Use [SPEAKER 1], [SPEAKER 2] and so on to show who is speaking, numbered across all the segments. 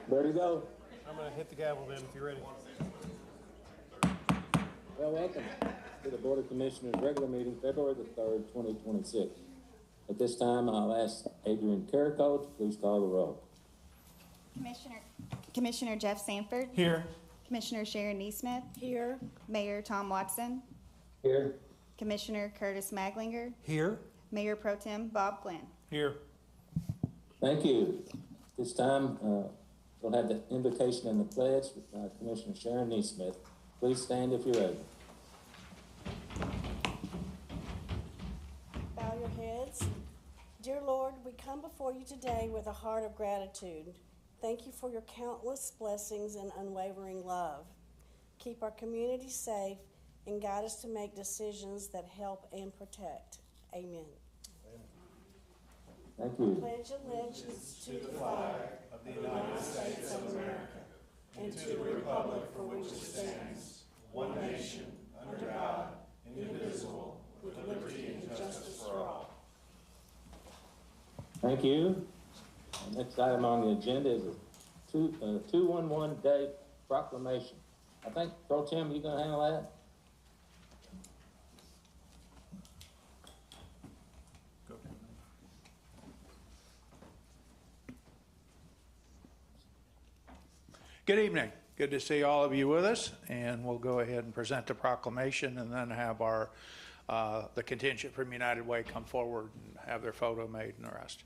[SPEAKER 1] Ready to go?
[SPEAKER 2] I'm going to hit the gavel then if you're ready.
[SPEAKER 1] Well, welcome to the Board of Commissioners regular meeting, February the 3rd, 2026. At this time, I'll ask Adrian Carrico to please call the roll.
[SPEAKER 3] Commissioner Jeff Sanford.
[SPEAKER 2] Here.
[SPEAKER 3] Commissioner Sharon Neesmith.
[SPEAKER 4] Here.
[SPEAKER 3] Mayor Tom Watson.
[SPEAKER 1] Here.
[SPEAKER 3] Commissioner Curtis Maglinger.
[SPEAKER 2] Here.
[SPEAKER 3] Mayor Pro Tem Bob Flynn.
[SPEAKER 2] Here.
[SPEAKER 1] Thank you. This time, we'll have the invocation and the pledge with Commissioner Sharon Neesmith. Please stand if you're ready.
[SPEAKER 4] Bow your heads. Dear Lord, we come before you today with a heart of gratitude. Thank you for your countless blessings and unwavering love. Keep our community safe and guide us to make decisions that help and protect. Amen.
[SPEAKER 1] Thank you.
[SPEAKER 4] Pledge allegiance to the flag of the United States of America and to the republic for which it stands, one nation, under God, indivisible, with liberty and justice for all.
[SPEAKER 1] Thank you. The next item on the agenda is a 211 day proclamation. I think, Pro Tem, you gonna handle that?
[SPEAKER 5] Good evening. Good to see all of you with us, and we'll go ahead and present the proclamation and then have our the contingent from United Way come forward and have their photo made and the rest.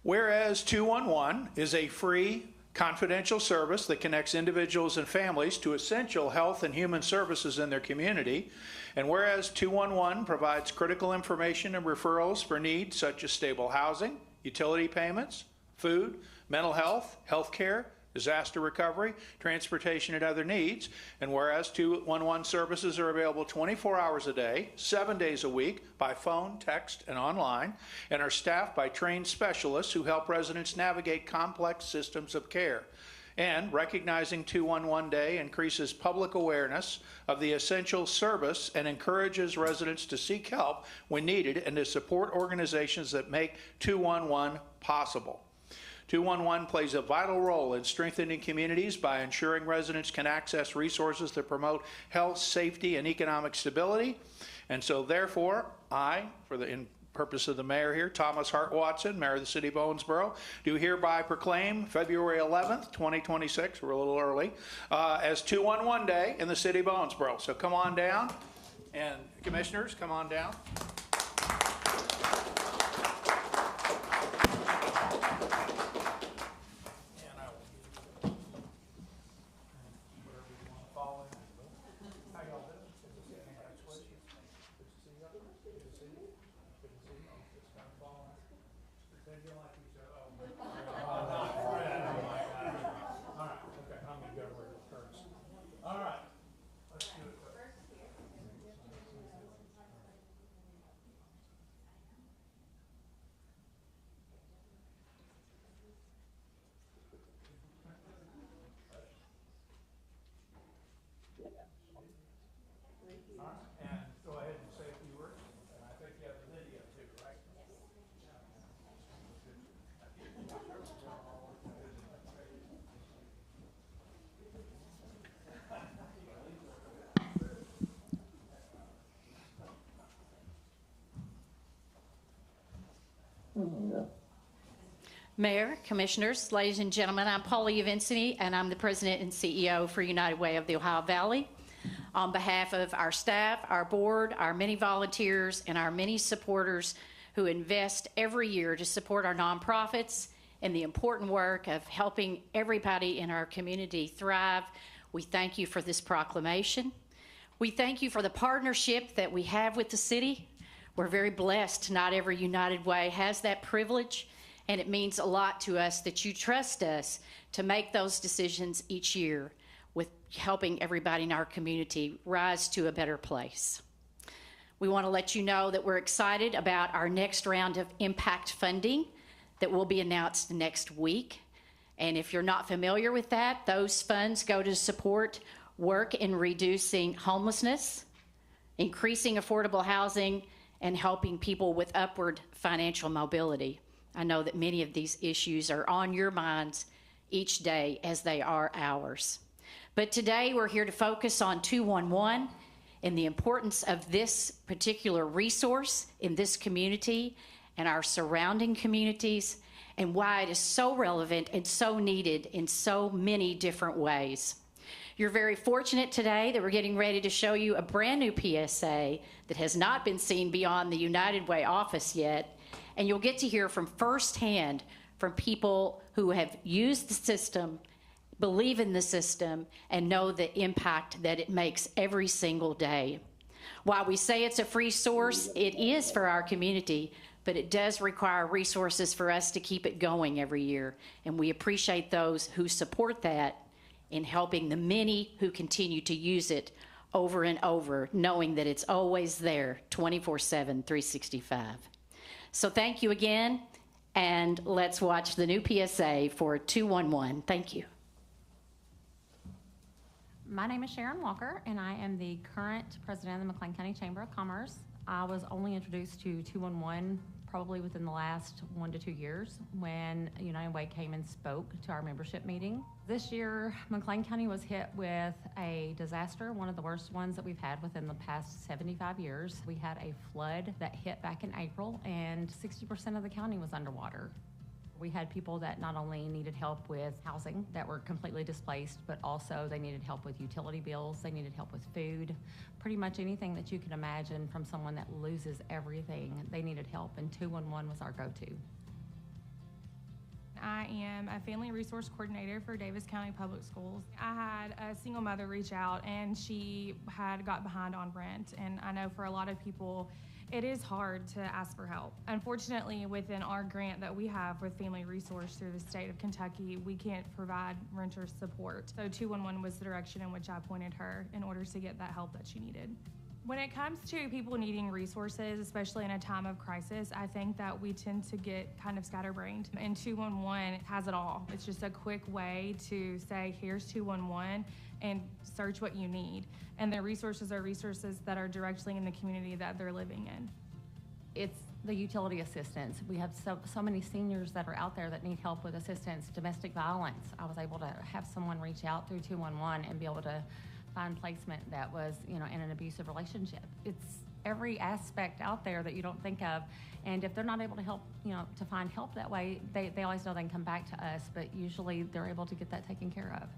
[SPEAKER 5] Whereas 211 is a free, confidential service that connects individuals and families to essential health and human services in their community, and whereas 211 provides critical information and referrals for needs such as stable housing, utility payments, food, mental health, health care, disaster recovery, transportation, and other needs. And whereas 211 services are available 24 hours a day, 7 days a week, by phone, text, and online, and are staffed by trained specialists who help residents navigate complex systems of care. And recognizing 211 Day increases public awareness of the essential service and encourages residents to seek help when needed and to support organizations that make 211 possible. 211 plays a vital role in strengthening communities by ensuring residents can access resources that promote health, safety, and economic stability. And so therefore, I, in purpose of the mayor here, Thomas Hart Watson, mayor of the city of Owensboro, do hereby proclaim February 11th, 2026, we're a little early, as 211 Day in the city of Owensboro. So come on down, and commissioners, come on down.
[SPEAKER 6] Mayor, Commissioners, ladies and gentlemen, I'm Paula Yavinsky, and I'm the President and CEO for United Way of the Ohio Valley. On behalf of our staff, our board, our many volunteers, and our many supporters who invest every year to support our nonprofits and the important work of helping everybody in our community thrive, we thank you for this proclamation. We thank you for the partnership that we have with the city. We're very blessed. Not every United Way has that privilege, and it means a lot to us that you trust us to make those decisions each year with helping everybody in our community rise to a better place. We want to let you know that we're excited about our next round of impact funding that will be announced next week. And if you're not familiar with that, those funds go to support work in reducing homelessness, increasing affordable housing, and helping people with upward financial mobility. I know that many of these issues are on your minds each day as they are ours. But today we're here to focus on 211 and the importance of this particular resource in this community and our surrounding communities, and why it is so relevant and so needed in so many different ways. You're very fortunate today that we're getting ready to show you a brand new PSA that has not been seen beyond the United Way office yet, and you'll get to hear from firsthand from people who have used the system, believe in the system, and know the impact that it makes every single day. While we say it's a free source, it is for our community, but it does require resources for us to keep it going every year. And we appreciate those who support that in helping the many who continue to use it over and over, knowing that it's always there 24/7, 365. So thank you again, and let's watch the new PSA for 211. Thank you.
[SPEAKER 7] My name is Sharon Walker, and I am the current president of the McLean County Chamber of Commerce. I was only introduced to 211 probably within the last 1 to 2 years when United Way came and spoke to our membership meeting. This year, McLean County was hit with a disaster, one of the worst ones that we've had within the past 75 years. We had a flood that hit back in April, and 60% of the county was underwater. We had people that not only needed help with housing that were completely displaced, but also they needed help with utility bills, they needed help with food, pretty much anything that you can imagine from someone that loses everything, they needed help, and 211 was our go-to.
[SPEAKER 8] I am a family resource coordinator for Davis County Public Schools. I had a single mother reach out, and she had got behind on rent, and I know for a lot of people it is hard to ask for help. Unfortunately, within our grant that we have with Family Resource through the state of Kentucky, we can't provide renter support. So 211 was the direction in which I pointed her in order to get that help that she needed. When it comes to people needing resources, especially in a time of crisis, I think that we tend to get kind of scatterbrained. And 211 has it all. It's just a quick way to say, here's 211, and search what you need. And the resources are resources that are directly in the community that they're living in.
[SPEAKER 7] It's the utility assistance. We have so many seniors that are out there that need help with assistance, domestic violence. I was able to have someone reach out through 211 and be able to find placement that was, in an abusive relationship. It's every aspect out there that you don't think of. And if they're not able to help, to find help that way, they always know they can come back to us, but usually they're able to get that taken care of.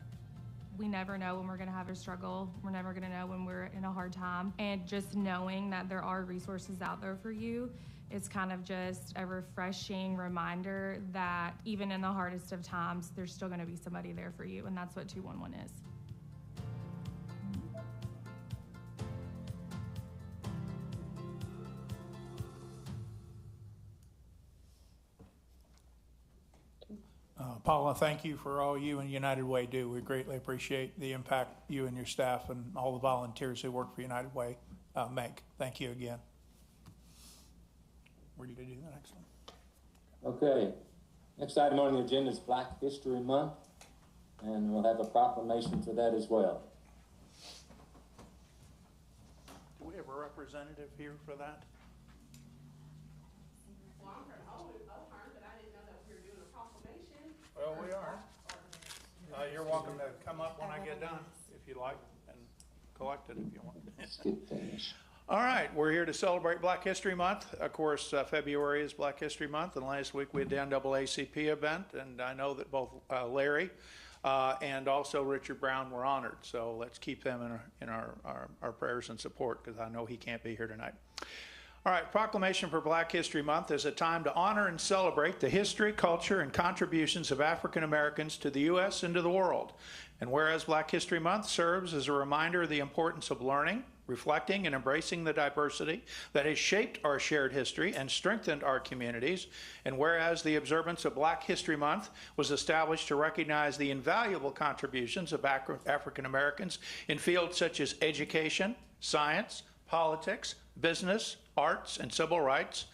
[SPEAKER 8] We never know when we're gonna have a struggle. We're never gonna know when we're in a hard time. And just knowing that there are resources out there for you, it's kind of just a refreshing reminder that even in the hardest of times, there's still gonna be somebody there for you, and that's what 211 is.
[SPEAKER 5] Paula, thank you for all you and United Way do. We greatly appreciate the impact you and your staff and all the volunteers who work for United Way make. Thank you again. Ready to do the next one?
[SPEAKER 1] Okay. Next item on the agenda is Black History Month, and we'll have a proclamation for that as well.
[SPEAKER 5] Do we have a representative here for that?
[SPEAKER 9] Well, I'm from O'Hearn, but I didn't know that we were doing a proclamation.
[SPEAKER 5] Well, we are. You're welcome to come up when I get done, if you like, and collect it if you want.
[SPEAKER 1] Skip things.
[SPEAKER 5] All right, we're here to celebrate Black History Month. Of course, February is Black History Month, and last week we had the NAACP event, and I know that both Larry and also Richard Brown were honored. So let's keep them in our prayers and support, because I know he can't be here tonight. All right, Proclamation for Black History Month is a time to honor and celebrate the history, culture, and contributions of African Americans to the U.S. and to the world. And whereas Black History Month serves as a reminder of the importance of learning, reflecting, and embracing the diversity that has shaped our shared history and strengthened our communities, and whereas the observance of Black History Month was established to recognize the invaluable contributions of African Americans in fields such as education, science, politics, business, arts, and civil rights,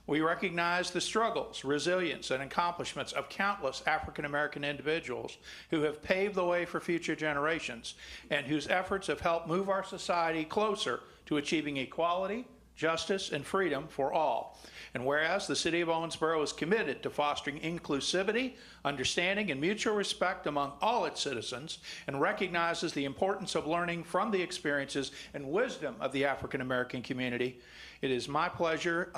[SPEAKER 5] we recognize the struggles, resilience, and accomplishments of countless African American individuals who have paved the way for future generations and whose efforts have helped move our society closer to achieving equality, justice, and freedom for all. And whereas the City of Owensboro is committed to fostering inclusivity, understanding, and mutual respect among all its citizens, and recognizes the importance of learning from the experiences and wisdom of the African American community, it is my pleasure,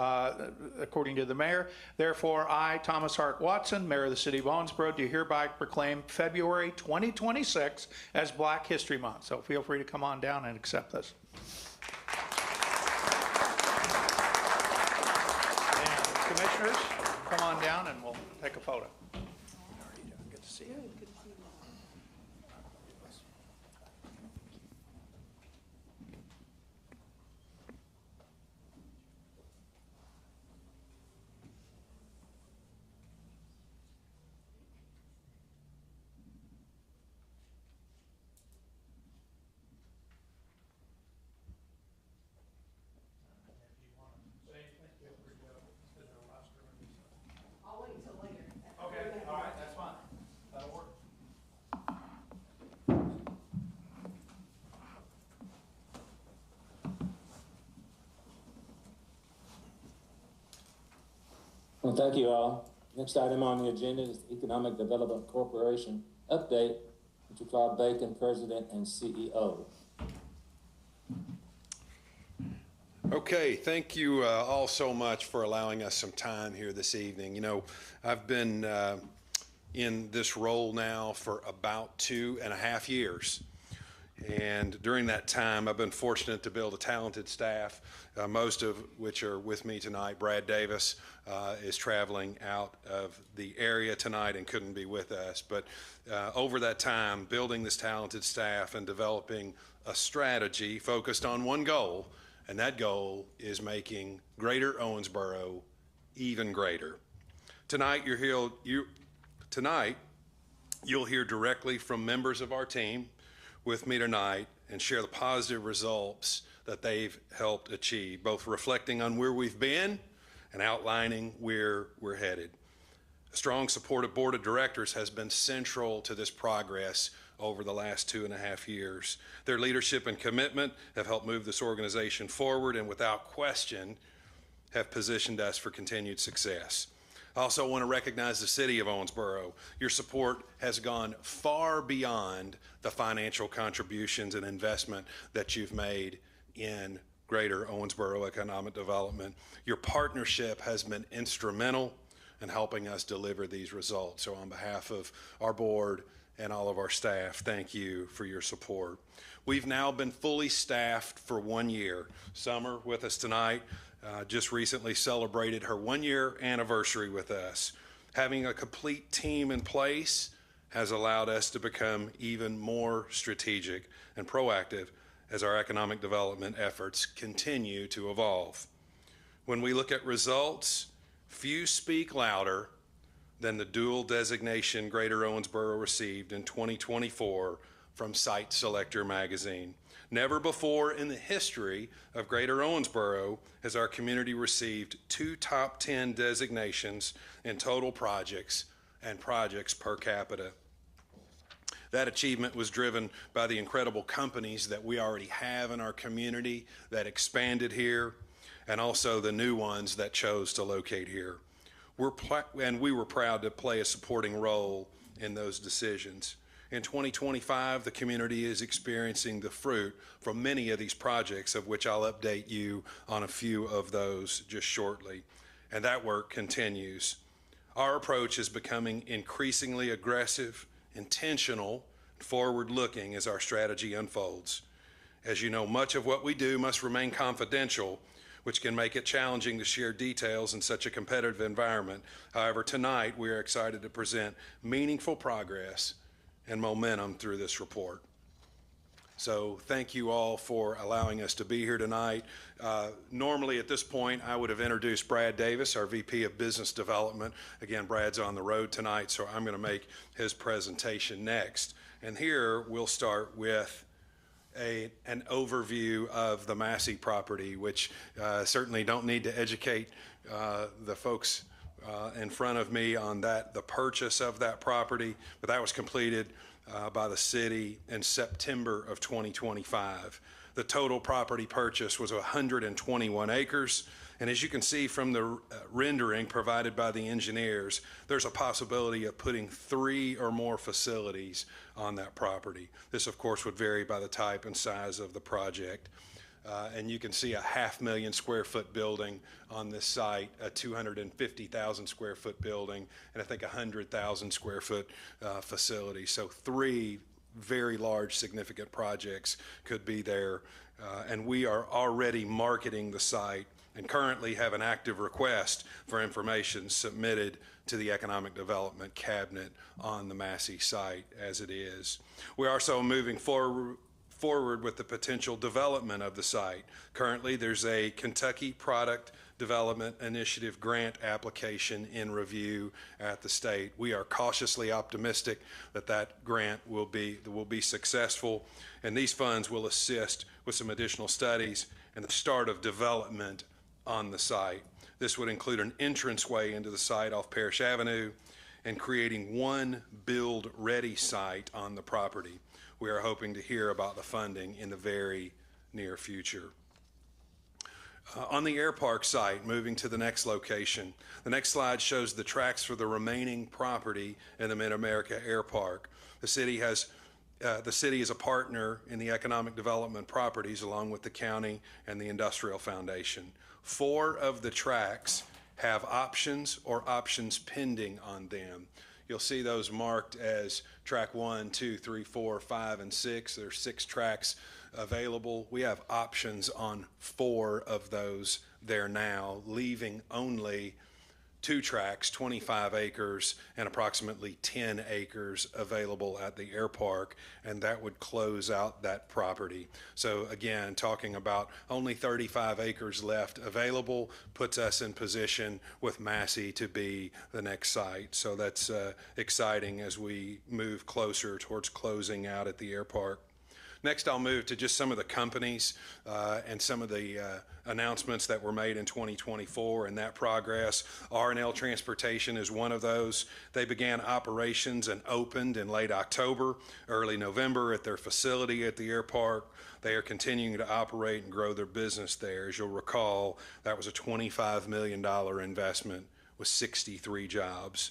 [SPEAKER 5] according to the mayor, therefore I, Thomas Hart Watson, Mayor of the City of Owensboro, do hereby proclaim February 2026 as Black History Month. So feel free to come on down and accept this. And commissioners, come on down and we'll take a photo. How are you doing? Good to see you.
[SPEAKER 1] Well, thank you all. Next item on the agenda is the Economic Development Corporation update. Mr. Claude Bacon, President and CEO.
[SPEAKER 10] Okay, thank you all so much for allowing us some time here this evening. You know, I've been in this role now for about 2.5 years. And during that time, I've been fortunate to build a talented staff, most of which are with me tonight. Brad Davis is traveling out of the area tonight and couldn't be with us. But over that time, building this talented staff and developing a strategy focused on one goal, and that goal is making Greater Owensboro even greater. Tonight, you'll hear directly from members of our team with me tonight and share the positive results that they've helped achieve, both reflecting on where we've been and outlining where we're headed. A strong supportive board of directors has been central to this progress over the last 2.5 years. Their leadership and commitment have helped move this organization forward and without question have positioned us for continued success. I also want to recognize the City of Owensboro. Your support has gone far beyond the financial contributions and investment that you've made in Greater Owensboro economic development. Your partnership has been instrumental in helping us deliver these results. So on behalf of our board and all of our staff, thank you for your support. We've now been fully staffed for 1 year. Summer with us tonight just recently celebrated her 1-year anniversary with us. Having a complete team in place has allowed us to become even more strategic and proactive as our economic development efforts continue to evolve. When we look at results, few speak louder than the dual designation Greater Owensboro received in 2024 from Site Selector magazine. Never before in the history of Greater Owensboro has our community received 2 top 10 designations in total projects and projects per capita. That achievement was driven by the incredible companies that we already have in our community that expanded here, and also the new ones that chose to locate here. We were proud to play a supporting role in those decisions. In 2025, the community is experiencing the fruit from many of these projects, of which I'll update you on a few of those just shortly. And that work continues. Our approach is becoming increasingly aggressive, intentional, forward-looking as our strategy unfolds. As you know, much of what we do must remain confidential, which can make it challenging to share details in such a competitive environment. However, tonight we are excited to present meaningful progress and momentum through this report. So thank you all for allowing us to be here tonight. Normally at this point, I would have introduced Brad Davis, our VP of Business Development. Again, Brad's on the road tonight, so I'm going to make his presentation next. And here we'll start with an overview of the Massey property, which certainly don't need to educate the folks in front of me on the purchase of that property, but that was completed by the city in September of 2025. The total property purchase was 121 acres And as you can see from the rendering provided by the engineers, there's a possibility of putting 3 or more facilities on that property. This, of course, would vary by the type and size of the project. And you can see a 500,000 square foot building on this site, a 250,000 square foot building, and I think 100,000 square foot facility. So 3 very large, significant projects could be there. And we are already marketing the site and currently have an active request for information submitted to the Economic Development Cabinet on the Massey site as it is. We're also moving forward with the potential development of the site. Currently, there's a Kentucky Product Development Initiative grant application in review at the state. We are cautiously optimistic that that grant will be successful, and these funds will assist with some additional studies and the start of development on the site. This would include an entranceway into the site off Parrish Avenue and creating one build-ready site on the property. We are hoping to hear about the funding in the very near future. On the Air Park site, moving to the next location, the next slide shows the tracks for the remaining property in the Mid-America Air Park. The city is a partner in the economic development properties along with the county and the Industrial Foundation. 4 of the tracks have options or options pending on them. You'll see those marked as track 1, 2, 3, 4, 5, and 6. There's 6 tracks available. We have options on 4 of those there now, leaving only 2 tracks, 25 acres and approximately 10 acres available at the air park, and that would close out that property. So again, talking about only 35 acres left available puts us in position with Massey to be the next site. So that's exciting as we move closer towards closing out at the air park. Next, I'll move to just some of the companies and some of the announcements that were made in 2024 and that progress. R&L Transportation is one of those. They began operations and opened in late October, early November at their facility at the air park. They are continuing to operate and grow their business there. As you'll recall, that was a $25 million investment with 63 jobs.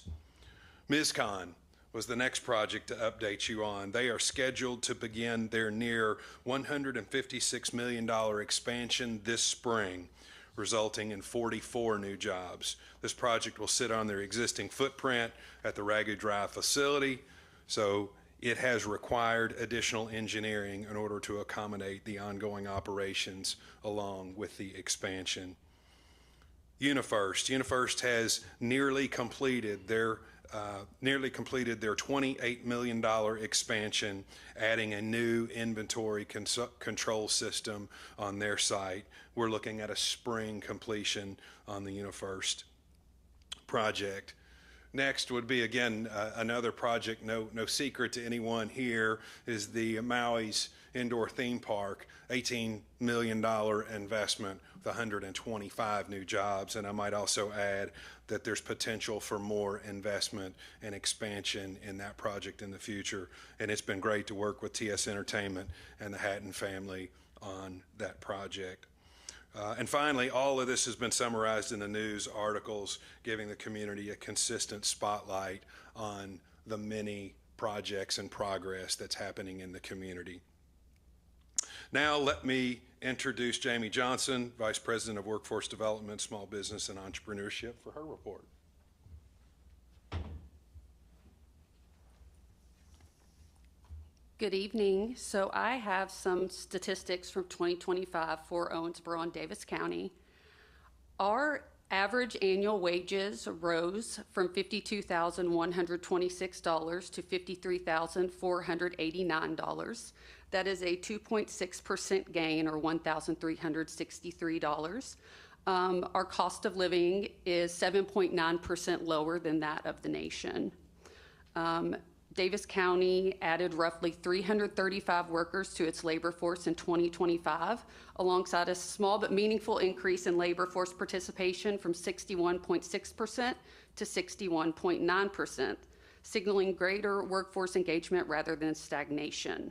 [SPEAKER 10] MizCon was the next project to update you on. They are scheduled to begin their near $156 million expansion this spring, resulting in 44 new jobs. This project will sit on their existing footprint at the Ragu Drive facility, so it has required additional engineering in order to accommodate the ongoing operations along with the expansion. UniFirst has nearly completed their $28 million expansion, adding a new inventory control system on their site. We're looking at a spring completion on the UniFirst project. Next would be, again, another project, no secret to anyone here, is the Maui's Indoor Theme Park, $18 million investment with 125 new jobs. And I might also add that there's potential for more investment and expansion in that project in the future. And it's been great to work with TS Entertainment and the Hatton family on that project. And finally, all of this has been summarized in the news articles, giving the community a consistent spotlight on the many projects and progress that's happening in the community. Now let me introduce Jamie Johnson, Vice President of Workforce Development, Small Business, and Entrepreneurship, for her report.
[SPEAKER 11] Good evening. So I have some statistics from 2025 for Owensboro and Davis County. Our average annual wages rose from $52,126 to $53,489. That is a 2.6% gain, or $1,363. Our cost of living is 7.9% lower than that of the nation. Davis County added roughly 335 workers to its labor force in 2025, alongside a small but meaningful increase in labor force participation from 61.6% to 61.9%, signaling greater workforce engagement rather than stagnation.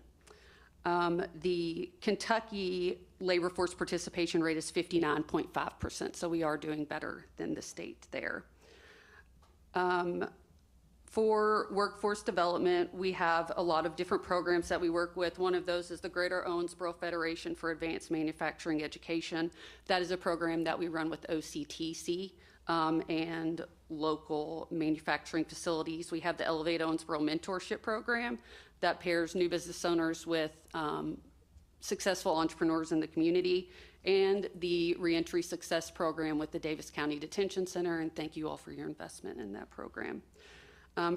[SPEAKER 11] The Kentucky labor force participation rate is 59.5%, so we are doing better than the state there. For workforce development, we have a lot of different programs that we work with. One of those is the Greater Owensboro Federation for Advanced Manufacturing Education. That is a program that we run with OCTC and local manufacturing facilities. We have the Elevate Owensboro Mentorship Program that pairs new business owners with successful entrepreneurs in the community, and the Reentry Success Program with the Davis County Detention Center, and thank you all for your investment in that program.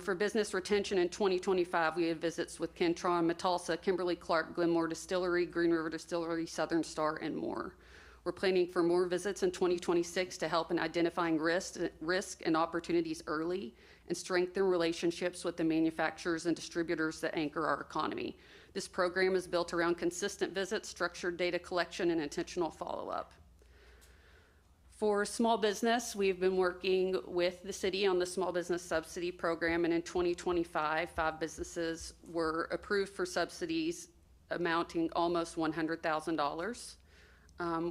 [SPEAKER 11] For business retention in 2025, we had visits with Kentron, Metalsa, Kimberly-Clark, Glenmore Distillery, Green River Distillery, Southern Star, and more. We're planning for more visits in 2026 to help in identifying risk and opportunities early and strengthen relationships with the manufacturers and distributors that anchor our economy. This program is built around consistent visits, structured data collection, and intentional follow-up. For small business, we've been working with the city on the small business subsidy program, and in 2025, 5 businesses were approved for subsidies amounting almost $100,000.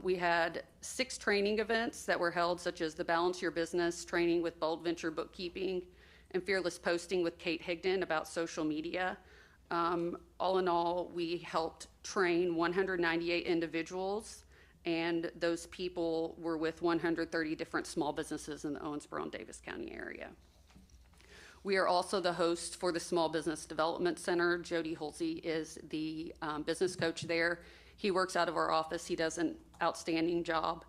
[SPEAKER 11] We had 6 training events that were held, such as the Balance Your Business training with Bold Venture Bookkeeping and Fearless Posting with Kate Higdon about social media. All in all, we helped train 198 individuals, and those people were with 130 different small businesses in the Owensboro and Davis County area. We are also the host for the Small Business Development Center. Jody Holsey is the business coach there. He works out of our office. He does an outstanding job.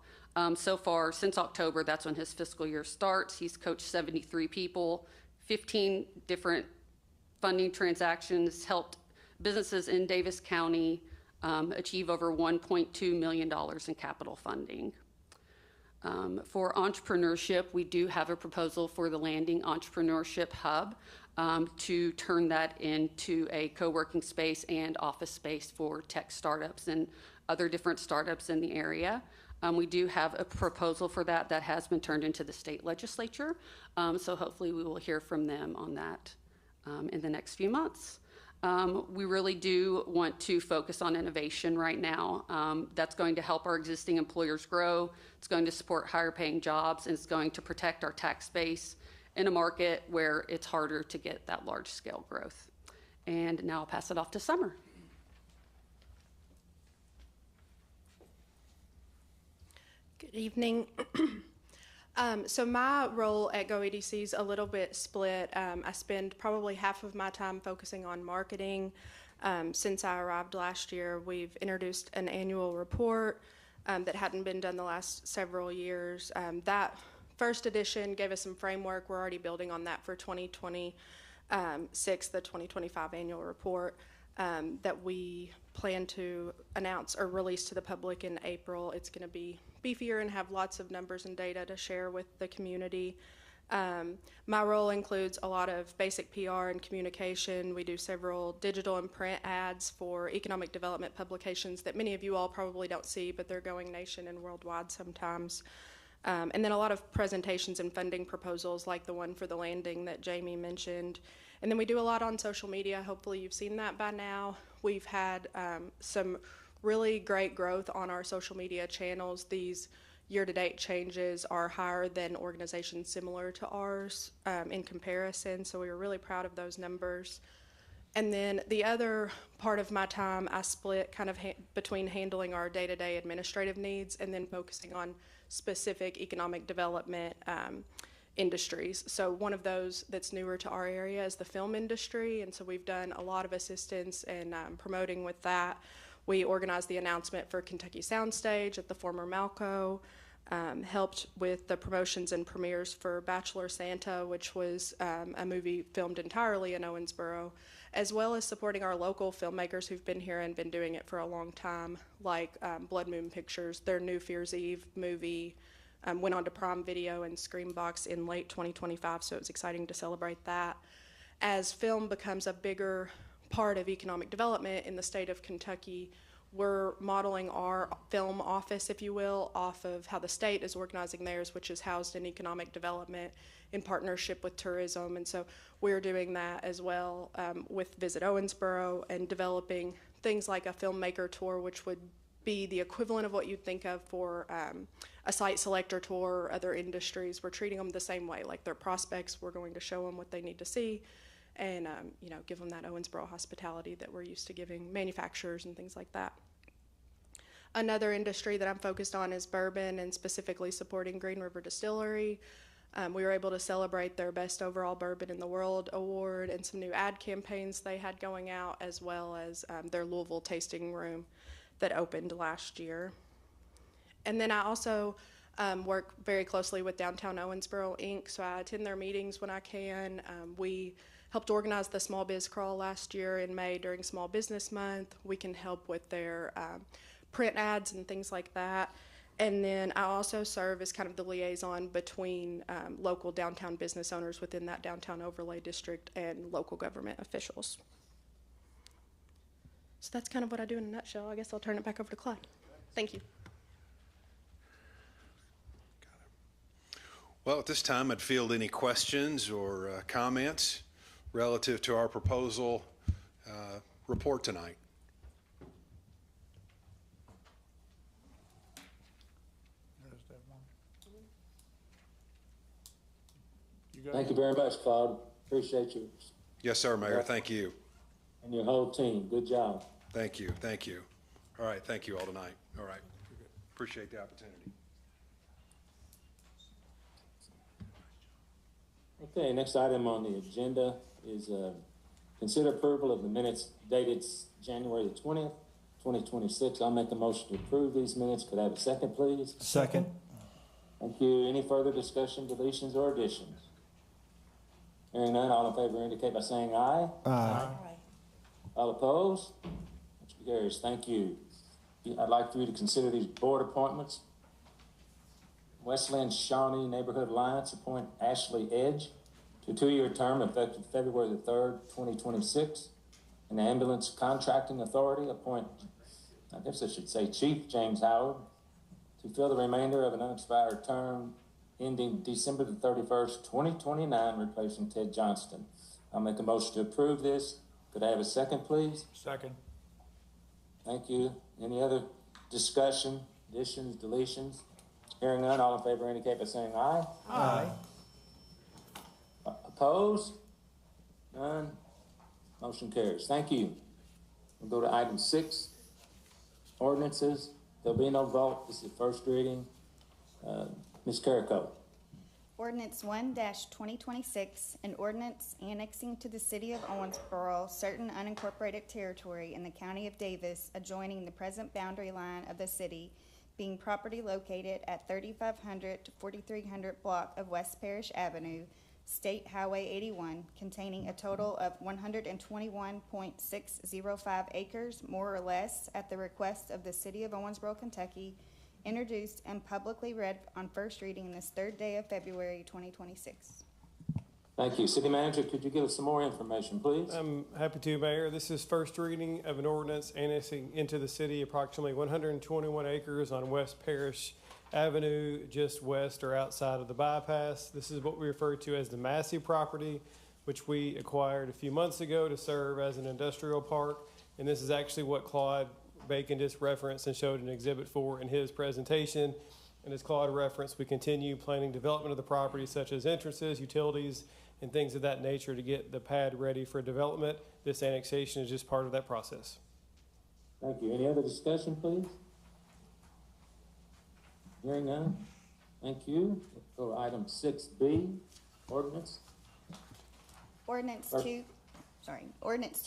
[SPEAKER 11] So far, since October, that's when his fiscal year starts, he's coached 73 people, 15 different funding transactions, helped businesses in Davis County achieve over $1.2 million in capital funding. For entrepreneurship, we do have a proposal for the Landing Entrepreneurship Hub to turn that into a co-working space and office space for tech startups and other different startups in the area. We do have a proposal for that has been turned into the state legislature, so hopefully we will hear from them on that in the next few months. We really do want to focus on innovation right now. That's going to help our existing employers grow. It's going to support higher paying jobs, and it's going to protect our tax base in a market where it's harder to get that large scale growth. And now I'll pass it off to Summer.
[SPEAKER 12] Good evening. So my role at GoEDC is a little bit split. I spend probably half of my time focusing on marketing. Since I arrived last year, we've introduced an annual report that hadn't been done the last several years. That first edition gave us some framework. We're already building on that for 2026, the 2025 annual report that we plan to announce or release to the public in April. It's going to be beefier and have lots of numbers and data to share with the community. My role includes a lot of basic PR and communication. We do several digital and print ads for economic development publications that many of you all probably don't see, but they're going nation and worldwide sometimes. And then a lot of presentations and funding proposals like the one for the landing that Jamie mentioned. And then we do a lot on social media. Hopefully you've seen that by now. We've had some really great growth on our social media channels. These year-to-date changes are higher than organizations similar to ours in comparison, so we were really proud of those numbers. And then the other part of my time I split kind of between handling our day-to-day administrative needs and then focusing on specific economic development industries. So one of those that's newer to our area is the film industry, and so we've done a lot of assistance and promoting with that. We organized the announcement for Kentucky Soundstage at the former Malco, helped with the promotions and premieres for Bachelor Santa, which was a movie filmed entirely in Owensboro, as well as supporting our local filmmakers who've been here and been doing it for a long time, like Blood Moon Pictures. Their new Fears Eve movie went on to Prime Video and Screambox in late 2025, so it was exciting to celebrate that. As film becomes a bigger part of economic development in the state of Kentucky, we're modeling our film office, if you will, off of how the state is organizing theirs, which is housed in economic development in partnership with tourism. And so we're doing that as well with Visit Owensboro and developing things like a filmmaker tour, which would be the equivalent of what you'd think of for a site selector tour or other industries. We're treating them the same way, like they're prospects. We're going to show them what they need to see and give them that Owensboro hospitality that we're used to giving manufacturers and things like that. Another industry that I'm focused on is bourbon and specifically supporting Green River Distillery. We were able to celebrate their Best Overall Bourbon in the World award and some new ad campaigns they had going out, as well as their Louisville tasting room that opened last year. And then I also work very closely with Downtown Owensboro, Inc., so I attend their meetings when I can. We helped organize the Small Biz Crawl last year in May during Small Business Month. We can help with their print ads and things like that. And then I also serve as kind of the liaison between local downtown business owners within that downtown overlay district and local government officials. So that's kind of what I do in a nutshell. I guess I'll turn it back over to Clyde. Thank you.
[SPEAKER 10] Well, at this time, I'd field any questions or comments relative to our proposal report tonight.
[SPEAKER 1] Thank you very much, Claude. Appreciate you.
[SPEAKER 10] Yes, sir, Mayor. Thank you.
[SPEAKER 1] And your whole team. Good job.
[SPEAKER 10] Thank you. Thank you. All right. Thank you all tonight. All right. Appreciate the opportunity.
[SPEAKER 1] Okay, next item on the agenda is consider approval of the minutes dated January the 20th, 2026. I'll make a motion to approve these minutes. Could I have a second, please?
[SPEAKER 2] Second.
[SPEAKER 1] Thank you. Any further discussion, deletions, or additions? Hearing none, all in favor indicate by saying aye.
[SPEAKER 2] Aye.
[SPEAKER 1] All opposed? Motion carries. Thank you. I'd like for you to consider these board appointments. Westland Shawnee Neighborhood Alliance appoint Ashley Edge to a 2-year term effective February the 3rd, 2026. And the Ambulance Contracting Authority appoint, I guess I should say Chief James Howard, to fill the remainder of an unexpired term ending December the 31st, 2029, replacing Ted Johnston. I'll make a motion to approve this. Could I have a second, please?
[SPEAKER 2] Second.
[SPEAKER 1] Thank you. Any other discussion, additions, deletions? Hearing none, all in favor indicate by saying aye.
[SPEAKER 2] Aye.
[SPEAKER 1] Opposed? None. Motion carries. Thank you. We'll go to item 6, ordinances. There'll be no vote. This is the first reading. Ms. Carrico.
[SPEAKER 3] Ordinance 1-2026, an ordinance annexing to the city of Owensboro certain unincorporated territory in the county of Davis adjoining the present boundary line of the city, being property located at 3500 to 4300 block of West Parish Avenue, State Highway 81, containing a total of 121.605 acres, more or less, at the request of the city of Owensboro, Kentucky, introduced and publicly read on first reading this 3rd day of February 2026.
[SPEAKER 1] Thank you. City Manager, could you give us some more information, please?
[SPEAKER 2] I'm happy to, Mayor. This is first reading of an ordinance annexing into the city approximately 121 acres on West Parish Avenue, just west or outside of the bypass. This is what we refer to as the Massey property, which we acquired a few months ago to serve as an industrial park. And this is actually what Claude Bacon just referenced and showed in Exhibit 4 in his presentation. And as Claude referenced, we continue planning development of the property, such as entrances, utilities, and things of that nature to get the pad ready for development. This annexation is just part of that process.
[SPEAKER 1] Thank you. Any other discussion, please? Hearing none. Thank you. Let's go to item 6B, ordinance.
[SPEAKER 3] Ordinance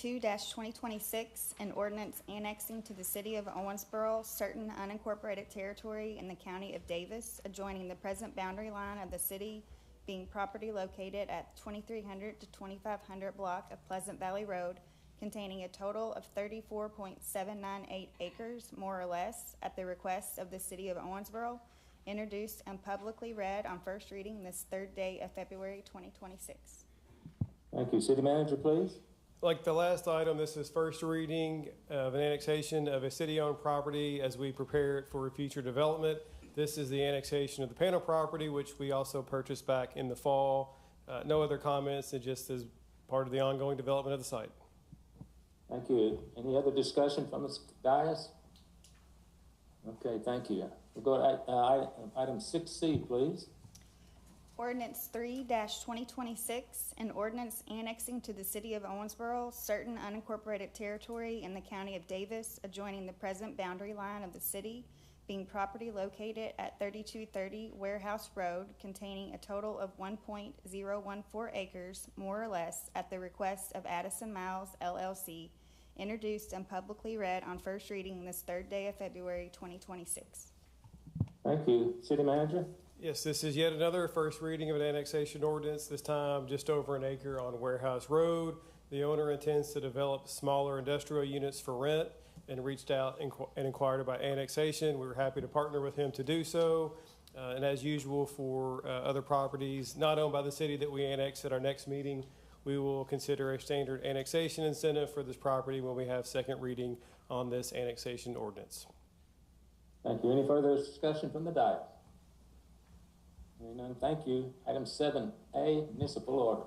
[SPEAKER 3] 2-2026, an ordinance annexing to the city of Owensboro certain unincorporated territory in the county of Davis adjoining the present boundary line of the city, being property located at 2300 to 2500 block of Pleasant Valley Road, containing a total of 34.798 acres, more or less, at the request of the city of Owensboro, introduced and publicly read on first reading this 3rd day of February 2026.
[SPEAKER 1] Thank you. City Manager, please.
[SPEAKER 2] Like the last item, this is first reading of an annexation of a city-owned property as we prepare it for future development. This is the annexation of the panel property, which we also purchased back in the fall. No other comments, it just is part of the ongoing development of the site.
[SPEAKER 1] Thank you. Any other discussion from the dais? Okay, thank you. We'll go to item 6C, please.
[SPEAKER 3] Ordinance 3-2026, an ordinance annexing to the city of Owensboro certain unincorporated territory in the county of Davis adjoining the present boundary line of the city, being property located at 3230 Warehouse Road, containing a total of 1.014 acres, more or less, at the request of Addison Miles LLC, introduced and publicly read on first reading this third day of February 2026.
[SPEAKER 1] Thank you. City Manager?
[SPEAKER 2] Yes, this is yet another first reading of an annexation ordinance, this time just over an acre on Warehouse Road. The owner intends to develop smaller industrial units for rent and reached out and inquired about annexation. We were happy to partner with him to do so. And as usual for other properties not owned by the city that we annex at our next meeting, we will consider a standard annexation incentive for this property when we have second reading on this annexation ordinance.
[SPEAKER 1] Thank you. Any further discussion from the dais? Hearing none, thank you. Item 7A, municipal order.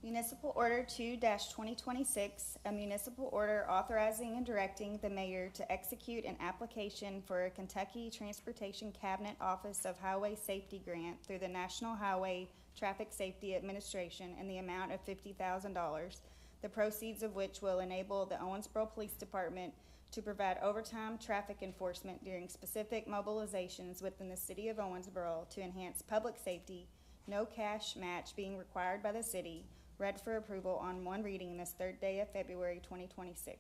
[SPEAKER 3] Municipal Order 2-2026, a municipal order authorizing and directing the mayor to execute an application for a Kentucky Transportation Cabinet Office of Highway Safety grant through the National Highway Traffic Safety Administration in the amount of $50,000, the proceeds of which will enable the Owensboro Police Department to provide overtime traffic enforcement during specific mobilizations within the city of Owensboro to enhance public safety, no cash match being required by the city, read for approval on one reading this third day of February 2026.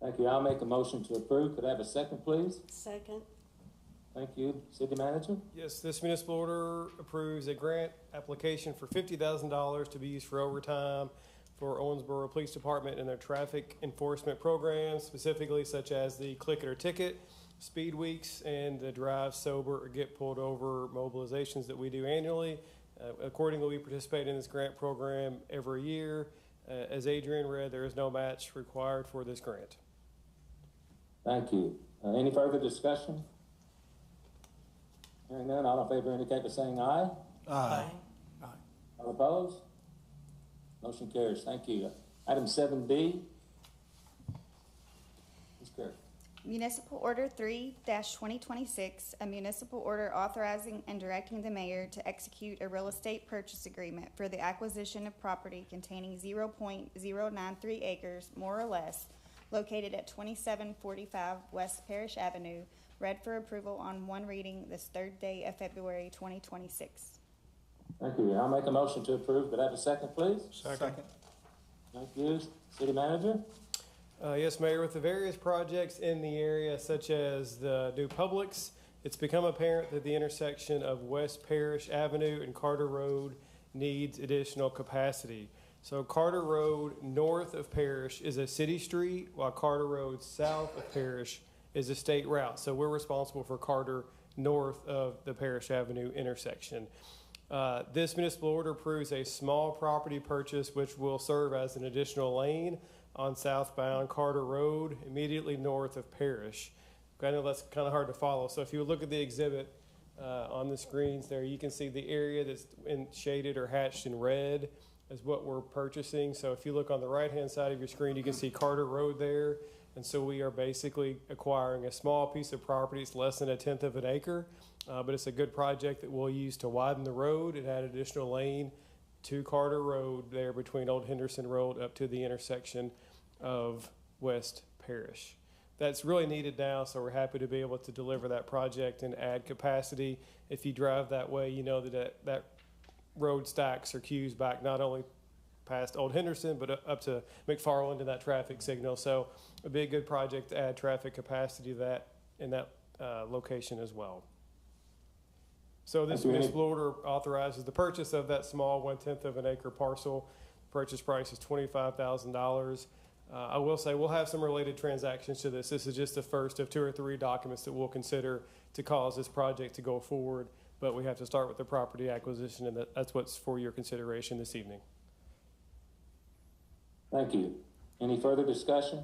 [SPEAKER 1] Thank you. I'll make a motion to approve. Could I have a second, please?
[SPEAKER 4] Second.
[SPEAKER 1] Thank you. City Manager?
[SPEAKER 2] Yes, this municipal order approves a grant application for $50,000 to be used for overtime for Owensboro Police Department and their traffic enforcement programs, specifically such as the click it or ticket, speed weeks, and the drive sober or get pulled over mobilizations that we do annually. Accordingly, we participate in this grant program every year. As Adrian read, there is no match required for this grant.
[SPEAKER 1] Thank you. Any further discussion? Hearing none, all in favor indicate by saying aye.
[SPEAKER 4] Aye.
[SPEAKER 1] All opposed? Motion carries. Thank you. Item 7B. Ms. Kirk.
[SPEAKER 3] Municipal Order 3-2026, a municipal order authorizing and directing the mayor to execute a real estate purchase agreement for the acquisition of property containing 0.093 acres, more or less, located at 2745 West Parish Avenue, read for approval on one reading this third day of February 2026.
[SPEAKER 1] Thank you. I'll make a motion to approve. Could I have a second, please?
[SPEAKER 5] Second.
[SPEAKER 1] Thank you. City Manager?
[SPEAKER 2] Yes, Mayor, with the various projects in the area, such as the new Publix, it's become apparent that the intersection of West Parish Avenue and Carter Road needs additional capacity. So Carter Road north of Parish is a city street, while Carter Road south of Parish is a state route. So we're responsible for Carter north of the Parish Avenue intersection. This municipal order approves a small property purchase which will serve as an additional lane on southbound Carter Road, immediately north of Parish. I know that's kind of hard to follow. So if you look at the exhibit on the screens there, you can see the area that's shaded or hatched in red is what we're purchasing. So if you look on the right-hand side of your screen, you can see Carter Road there. And so we are basically acquiring a small piece of property. It's less than 1/10 of an acre, but it's a good project that we'll use to widen the road and add additional lane to Carter Road there between Old Henderson Road up to the intersection of West Parish. That's really needed now, so we're happy to be able to deliver that project and add capacity. If you drive that way, you know that road stacks or queues back not only past Old Henderson, but up to McFarland and that traffic signal. So it'd be a good project to add traffic capacity in that location as well. So this municipal order authorizes the purchase of that small 1/10 of an acre parcel. Purchase price is $25,000. I will say we'll have some related transactions to this. This is just the first of 2 or 3 documents that we'll consider to cause this project to go forward, but we have to start with the property acquisition, and that's what's for your consideration this evening.
[SPEAKER 1] Thank you. Any further discussion?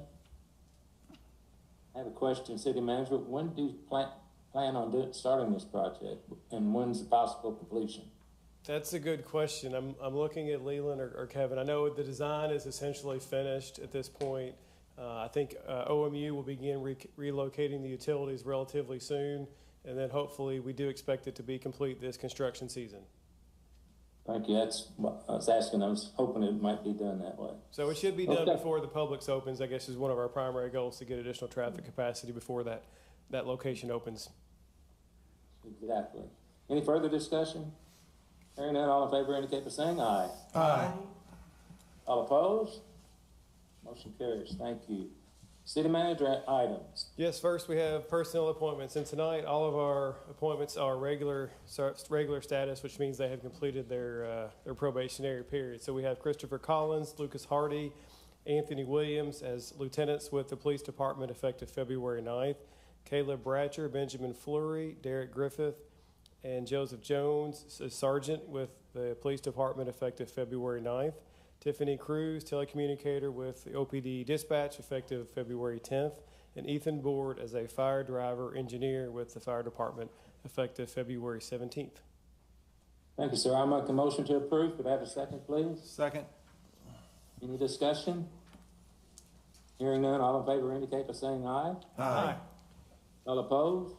[SPEAKER 1] I have a question, City Manager. When do you plan on starting this project, and when's the possible completion?
[SPEAKER 2] That's a good question. I'm looking at Leland or Kevin. I know the design is essentially finished at this point. I think OMU will begin relocating the utilities relatively soon, and then hopefully we do expect it to be complete this construction season.
[SPEAKER 1] Thank you. That's what I was asking. I was hoping it might be done that way.
[SPEAKER 2] So it should be done before the Publix opens, I guess, is one of our primary goals, to get additional traffic capacity before that location opens.
[SPEAKER 1] Exactly. Any further discussion? Hearing none, all in favor indicate by saying aye.
[SPEAKER 13] Aye.
[SPEAKER 1] All opposed? Motion carries. Thank you. City manager items.
[SPEAKER 2] Yes, first we have personnel appointments, and tonight all of our appointments are regular status, which means they have completed their probationary period. So we have Christopher Collins, Lucas Hardy, Anthony Williams as lieutenants with the police department effective February 9th, Caleb Bratcher, Benjamin Fleury, Derek Griffith, and Joseph Jones as sergeant with the police department effective February 9th. Tiffany Cruz, telecommunicator with the OPD dispatch effective February 10th, and Ethan Board as a fire driver engineer with the fire department effective February 17th.
[SPEAKER 1] Thank you, sir. I'll make a motion to approve. Could I have a second, please?
[SPEAKER 13] Second.
[SPEAKER 1] Any discussion? Hearing none, all in favor indicate by saying aye.
[SPEAKER 13] Aye.
[SPEAKER 1] All opposed?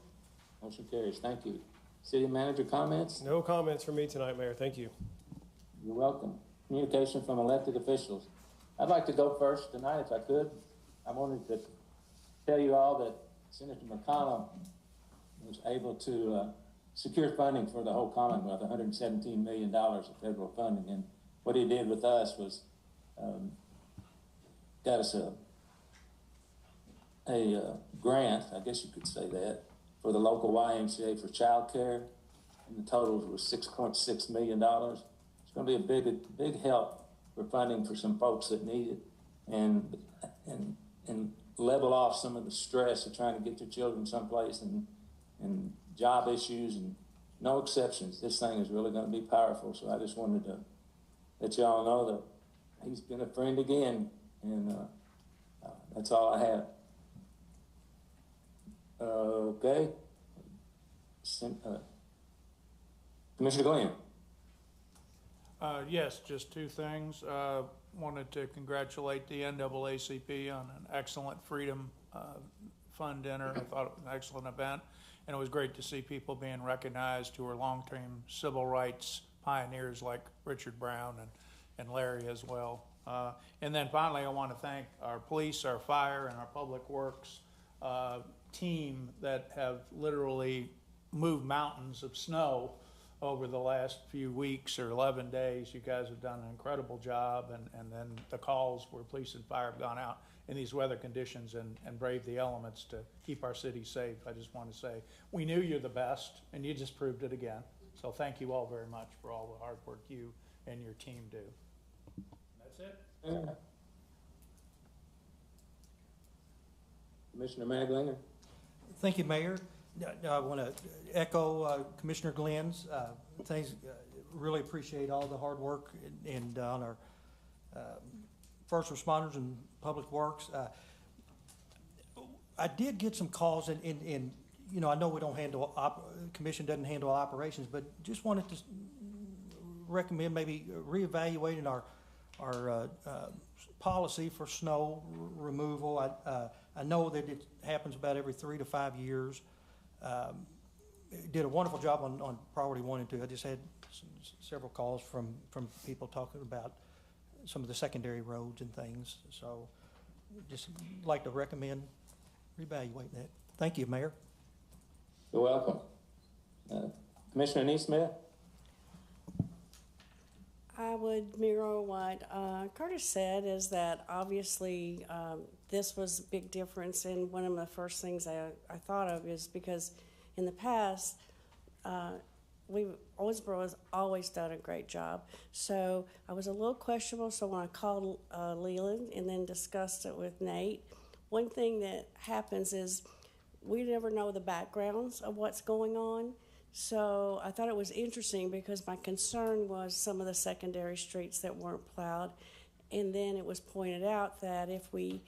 [SPEAKER 1] Motion carries. Thank you. City manager comments?
[SPEAKER 2] No comments from me tonight, Mayor. Thank you.
[SPEAKER 1] You're welcome. Communication from elected officials. I'd like to go first tonight if I could. I wanted to tell you all that Senator McConnell was able to secure funding for the whole Commonwealth, $117 million of federal funding. And what he did with us was got us a grant, I guess you could say that, for the local YMCA for child care. And the total was $6.6 million. It's going to be a big help for funding for some folks that need it, and level off some of the stress of trying to get their children someplace and job issues and no exceptions. This thing is really going to be powerful. So I just wanted to let y'all know that he's been a friend again, and that's all I have. Okay. Commissioner Glenn.
[SPEAKER 5] Yes, just two things. Wanted to congratulate the NAACP on an excellent Freedom Fund dinner. I thought it was an excellent event, and it was great to see people being recognized who are long-term civil rights pioneers like Richard Brown and Larry as well. And then finally, I want to thank our police, our fire, and our public works team that have literally moved mountains of snow over the last few weeks or 11 days. You guys have done an incredible job, and then the calls where police and fire have gone out in these weather conditions and braved the elements to keep our city safe. I just want to say, we knew you're the best, and you just proved it again. So thank you all very much for all the hard work you and your team do. That's it.
[SPEAKER 1] Yeah. Commissioner Maglinger.
[SPEAKER 13] Thank you, Mayor. I want to echo Commissioner Glenn's things. Really appreciate all the hard work and on our first responders and public works. I did get some calls, and you know, I know we don't handle commission doesn't handle operations, but just wanted to recommend maybe reevaluating our policy for snow removal. I know that it happens about every 3 to 5 years. Did a wonderful job on priority 1 and 2. I just had several calls from people talking about some of the secondary roads and things. So just like to recommend reevaluating that. Thank you, Mayor.
[SPEAKER 1] You're welcome. Commissioner Neesmith.
[SPEAKER 4] I would mirror what Curtis said, is that obviously this was a big difference, and one of the first things I thought of is because in the past, Owensboro has always done a great job. So I was a little questionable, so when I called Leland and then discussed it with Nate, one thing that happens is we never know the backgrounds of what's going on. So I thought it was interesting because my concern was some of the secondary streets that weren't plowed. And then it was pointed out that if we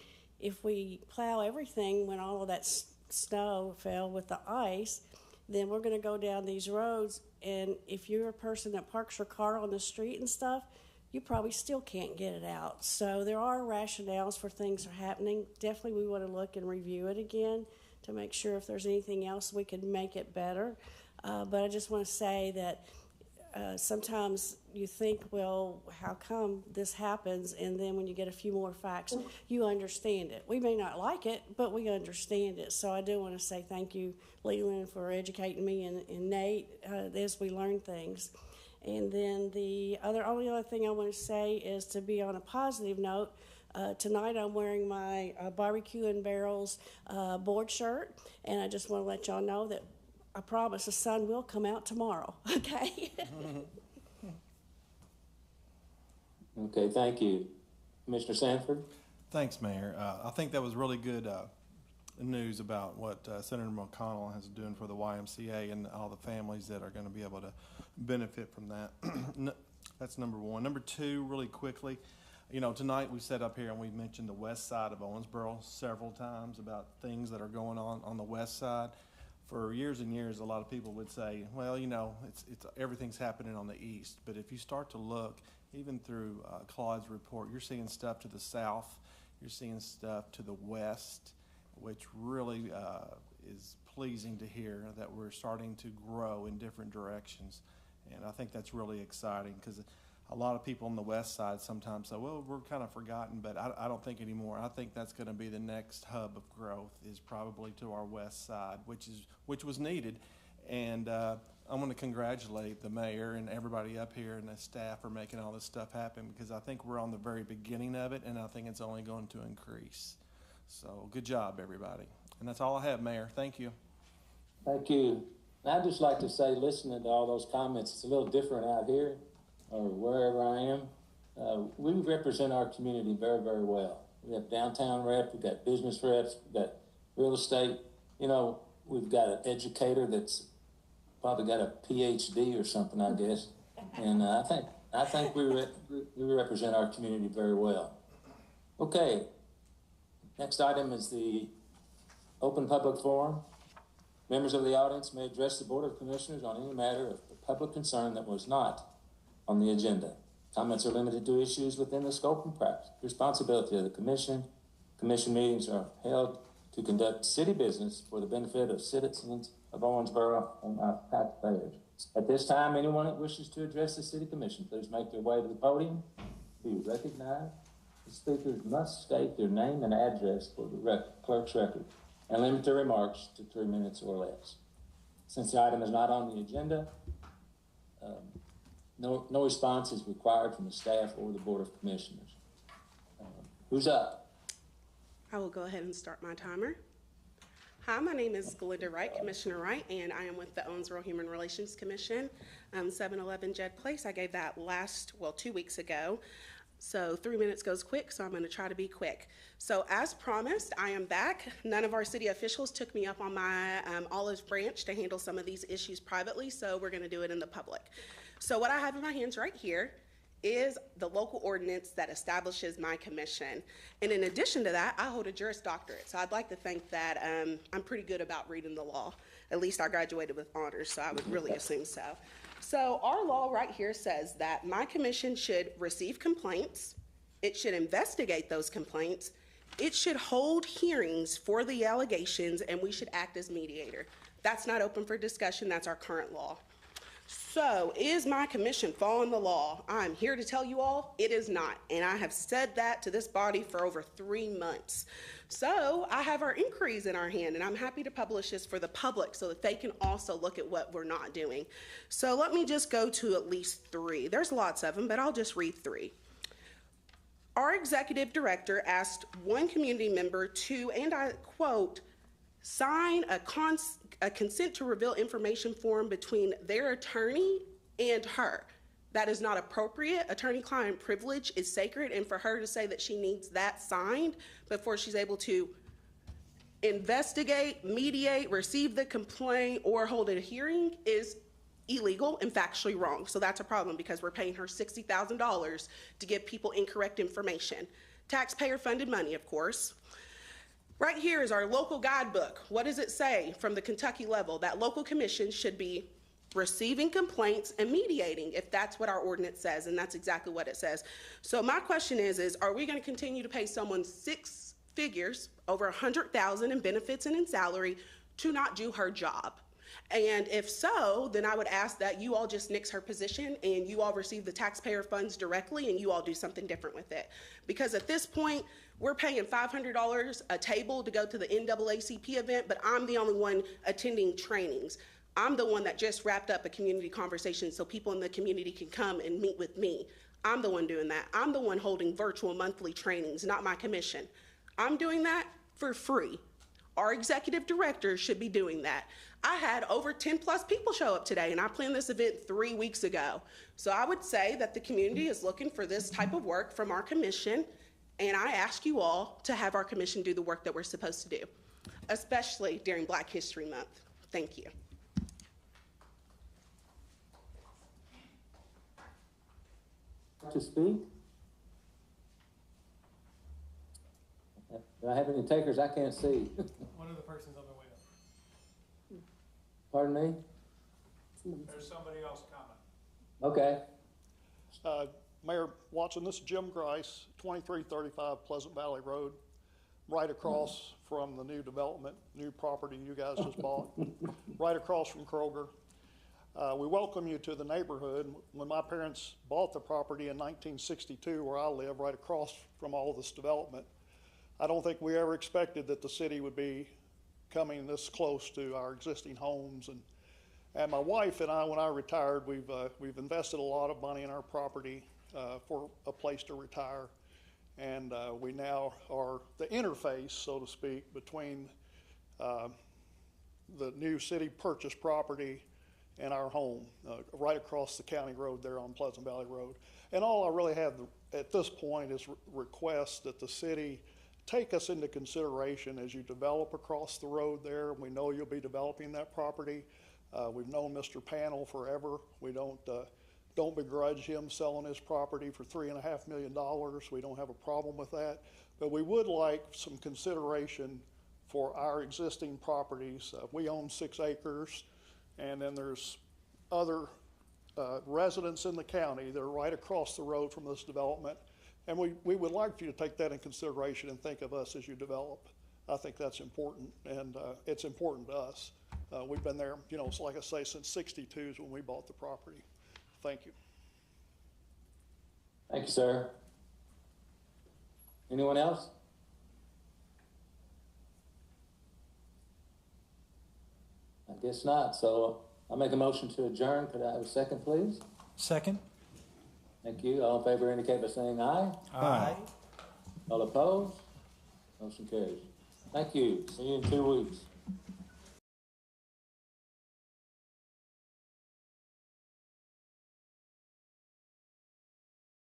[SPEAKER 4] plow everything when all of that snow fell with the ice, then we're going to go down these roads, and if you're a person that parks your car on the street and stuff, you probably still can't get it out. So there are rationales for things that are happening. Definitely we want to look and review it again to make sure if there's anything else we can make it better. But I just want to say that sometimes you think, well, how come this happens? And then when you get a few more facts, you understand it. We may not like it, but we understand it. So I do want to say thank you, Leland, for educating me and Nate as we learn things. And then the only other thing I want to say is to be on a positive note. Tonight I'm wearing my Barbecue and Barrels board shirt, and I just want to let y'all know that I promise the sun will come out tomorrow, okay?
[SPEAKER 1] Okay, thank you. Commissioner Sanford?
[SPEAKER 14] Thanks, Mayor. I think that was really good news about what Senator McConnell is doing for the YMCA and all the families that are going to be able to benefit from that. That's number one. Number two, really quickly, you know, tonight we sat up here and we mentioned the west side of Owensboro several times about things that are going on the west side. For years and years, a lot of people would say, well, you know, it's everything's happening on the east. But if you start to look, even through Claude's report, you're seeing stuff to the south, you're seeing stuff to the west, which really is pleasing to hear that we're starting to grow in different directions. And I think that's really exciting because a lot of people on the west side sometimes say, well, we're kind of forgotten, but I don't think anymore. I think that's going to be the next hub of growth is probably to our west side, which was needed. And I want to congratulate the mayor and everybody up here and the staff for making all this stuff happen because I think we're on the very beginning of it, and I think it's only going to increase. So good job, everybody. And that's all I have, Mayor. Thank you.
[SPEAKER 1] Thank you. I'd just like to say, listening to all those comments, it's a little different out here or wherever I am. We represent our community very, very well. We have downtown rep, we've got business reps, we've got real estate. You know, we've got an educator that's probably got a PhD or something, I guess. And I think we represent our community very well. Okay. Next item is the open public forum. Members of the audience may address the Board of Commissioners on any matter of public concern that was not on the agenda. Comments are limited to issues within the scope and responsibility of the Commission. Commission meetings are held to conduct city business for the benefit of citizens of Owensboro and our taxpayers. At this time, anyone that wishes to address the City Commission, please make their way to the podium, be recognized. The speakers must state their name and address for the clerk's record and limit their remarks to 3 minutes or less. Since the item is not on the agenda, no response is required from the staff or the Board of Commissioners. Who's up?
[SPEAKER 12] I will go ahead and start my timer. Hi, my name is Glinda Wright, Commissioner Wright, and I am with the Owensboro Human Relations Commission, 711 Jed Place. I gave that 2 weeks ago. So 3 minutes goes quick, so I'm going to try to be quick. So as promised, I am back. None of our city officials took me up on my olive branch to handle some of these issues privately, so we're going to do it in the public. So what I have in my hands right here is the local ordinance that establishes my commission. And in addition to that, I hold a Juris Doctorate. So I'd like to think that I'm pretty good about reading the law. At least I graduated with honors, so I would really assume so. So our law right here says that my commission should receive complaints, it should investigate those complaints, it should hold hearings for the allegations, and we should act as mediator. That's not open for discussion, that's our current law. So is my commission following the law? I'm here to tell you all, it is not. And I have said that to this body for over 3 months. So I have our inquiries in our hand, and I'm happy to publish this for the public so that they can also look at what we're not doing. So let me just go to at least 3. There's lots of them, but I'll just read 3. Our executive director asked one community member to, and I quote, sign a consent to reveal information form between their attorney and her. That is not appropriate. Attorney-client privilege is sacred, and for her to say that she needs that signed before she's able to investigate, mediate, receive the complaint, or hold a hearing is illegal and factually wrong. So that's a problem because we're paying her $60,000 to give people incorrect information. Taxpayer-funded money, of course.
[SPEAKER 9] Right here is our local guidebook. What does it say from the Kentucky level? That local commission should be receiving complaints and mediating, if that's what our ordinance says, and that's exactly what it says. So my question is are we going to continue to pay someone 6 figures, over $100,000 in benefits and in salary, to not do her job? And if so, then I would ask that you all just nix her position and you all receive the taxpayer funds directly and you all do something different with it. Because at this point, we're paying $500 a table to go to the NAACP event, but I'm the only one attending trainings. I'm the one that just wrapped up a community conversation so people in the community can come and meet with me. I'm the one doing that. I'm the one holding virtual monthly trainings, not my commission. I'm doing that for free. Our executive director should be doing that. I had over 10 plus people show up today, and I planned this event 3 weeks ago. So I would say that the community is looking for this type of work from our commission, and I ask you all to have our commission do the work that we're supposed to do, especially during Black History Month. Thank you.
[SPEAKER 1] To speak? Do I have any takers? I can't see.
[SPEAKER 2] One of the persons on the way up.
[SPEAKER 1] Pardon me?
[SPEAKER 5] There's somebody else coming.
[SPEAKER 1] Okay.
[SPEAKER 15] Mayor Watson, this is Jim Grice, 2335 Pleasant Valley Road, right across from the new development, new property you guys just bought, right across from Kroger. We welcome you to the neighborhood. When my parents bought the property in 1962, where I live, right across from all this development, I don't think we ever expected that the city would be coming this close to our existing homes. And my wife and I, when I retired, we've invested a lot of money in our property for a place to retire. And we now are the interface, so to speak, between the new city purchase property and our home, right across the county road there on Pleasant Valley Road. And all I really have at this point is request that the city take us into consideration as you develop across the road there. We know you'll be developing that property. We've known Mr. Panel forever. We don't begrudge him selling his property for $3.5 million. We don't have a problem with that. But we would like some consideration for our existing properties. We own 6 acres, and then there's other residents in the county that are right across the road from this development. And we would like for you to take that in consideration and think of us as you develop. I think that's important, and it's important to us. We've been there, so like I say, since '62 is when we bought the property. Thank you.
[SPEAKER 1] Thank you, sir. Anyone else? I guess not, so I'll make a motion to adjourn. Could I have a second, please?
[SPEAKER 13] Second.
[SPEAKER 1] Thank you. All in favor indicate by saying aye.
[SPEAKER 13] Aye.
[SPEAKER 1] All opposed? Motion carries. Thank you. See you in 2 weeks.